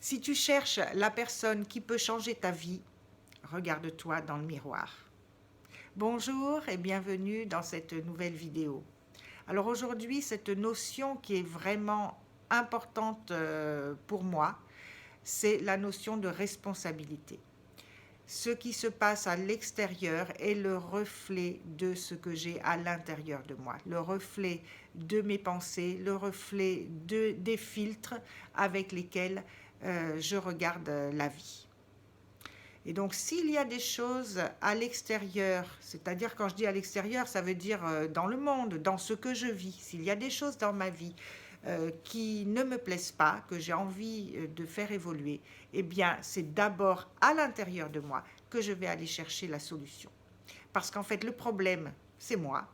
Si tu cherches la personne qui peut changer ta vie, regarde-toi dans le miroir. Bonjour et bienvenue dans cette nouvelle vidéo. Alors aujourd'hui, cette notion qui est vraiment importante pour moi, c'est la notion de responsabilité. Ce qui se passe à l'extérieur est le reflet de ce que j'ai à l'intérieur de moi, le reflet de mes pensées, le reflet des filtres avec lesquels je regarde la vie. Et donc, s'il y a des choses à l'extérieur, c'est-à-dire quand je dis à l'extérieur, ça veut dire dans le monde, dans ce que je vis, s'il y a des choses dans ma vie qui ne me plaisent pas, que j'ai envie de faire évoluer, eh bien, c'est d'abord à l'intérieur de moi que je vais aller chercher la solution. Parce qu'en fait, le problème, c'est moi.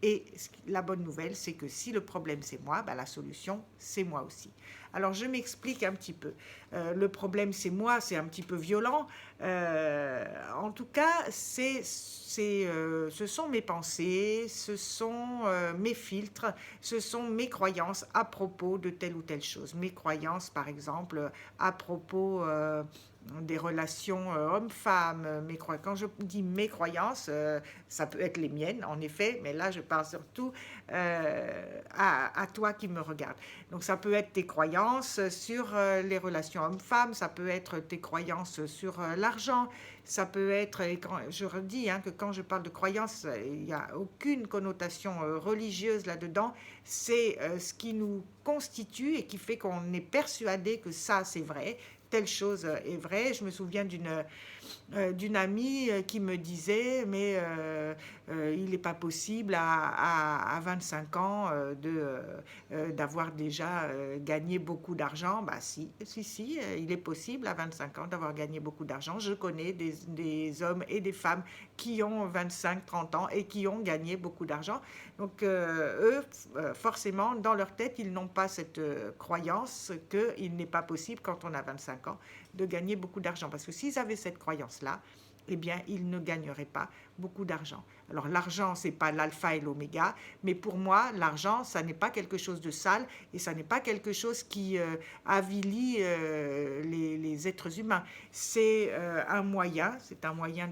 Et la bonne nouvelle, c'est que si le problème c'est moi, la solution c'est moi aussi. Alors je m'explique un petit peu. Le problème c'est moi, c'est un petit peu violent. En tout cas, ce sont mes pensées, ce sont mes filtres, ce sont mes croyances à propos de telle ou telle chose. Mes croyances, par exemple, à propos des relations hommes-femmes. Quand je dis mes croyances, ça peut être les miennes, en effet, mais là, je parle surtout à toi qui me regarde. Donc, ça peut être tes croyances sur les relations hommes-femmes, ça peut être tes croyances sur l'argent, ça peut être, et je redis que quand je parle de croyances, il n'y a aucune connotation religieuse là-dedans, c'est ce qui nous constitue et qui fait qu'on est persuadé que ça, c'est vrai, telle chose est vraie. Je me souviens d'une amie qui me disait mais il n'est pas possible à 25 ans d'avoir déjà gagné beaucoup d'argent. Si, il est possible à 25 ans d'avoir gagné beaucoup d'argent. Je connais des hommes et des femmes qui ont 25-30 ans et qui ont gagné beaucoup d'argent. Donc eux, forcément, dans leur tête, ils n'ont pas cette croyance qu'il n'est pas possible quand on a 25 ans de gagner beaucoup d'argent. Parce que s'ils avaient cette croyance-là, eh bien, ils ne gagneraient pas beaucoup d'argent. Alors, l'argent, ce n'est pas l'alpha et l'oméga, mais pour moi, l'argent, ça n'est pas quelque chose de sale et ça n'est pas quelque chose qui avilit les êtres humains. C'est un moyen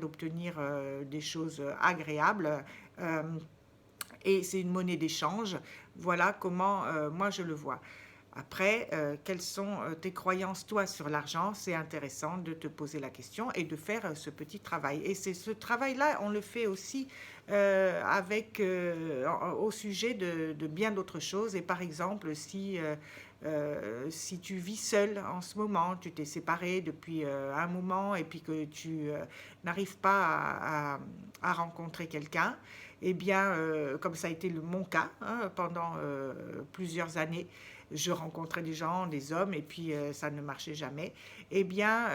d'obtenir des choses agréables et c'est une monnaie d'échange. Voilà comment moi je le vois. Après, quelles sont tes croyances, toi, sur l'argent? C'est intéressant de te poser la question et de faire ce petit travail. Et c'est ce travail-là, on le fait aussi au sujet de bien d'autres choses. Et par exemple, si tu vis seul en ce moment, tu t'es séparé depuis un moment et puis que tu n'arrives pas à rencontrer quelqu'un, eh bien, comme ça a été mon cas pendant plusieurs années, je rencontrais des gens, des hommes, et puis ça ne marchait jamais, eh bien,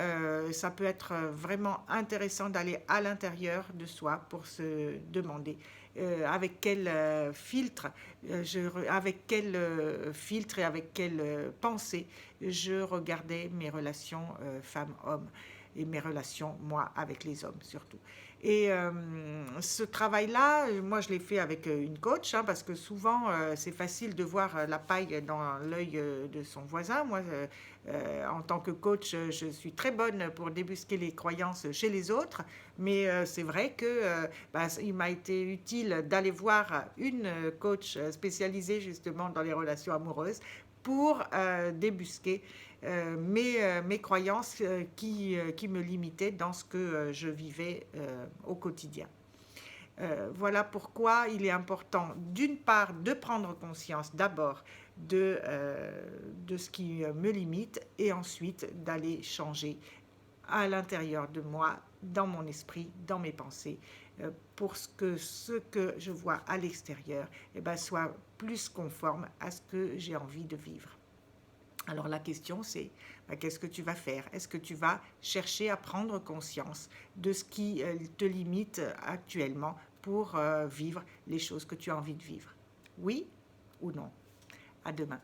ça peut être vraiment intéressant d'aller à l'intérieur de soi pour se demander avec quel filtre, et avec quelle pensée je regardais mes relations femmes-hommes et mes relations, moi, avec les hommes surtout. Et ce travail-là, moi, je l'ai fait avec une coach, parce que souvent, c'est facile de voir la paille dans l'œil de son voisin. Moi, en tant que coach, je suis très bonne pour débusquer les croyances chez les autres, mais c'est vrai que il m'a été utile d'aller voir une coach spécialisée justement dans les relations amoureuses pour débusquer mes croyances qui me limitaient dans ce que je vivais au quotidien. Voilà pourquoi il est important, d'une part, de prendre conscience d'abord de ce qui me limite et ensuite d'aller changer à l'intérieur de moi, dans mon esprit, dans mes pensées, pour que ce que je vois à l'extérieur soit plus conforme à ce que j'ai envie de vivre. Alors la question c'est, qu'est-ce que tu vas faire? Est-ce que tu vas chercher à prendre conscience de ce qui te limite actuellement pour vivre les choses que tu as envie de vivre? Oui ou non? À demain.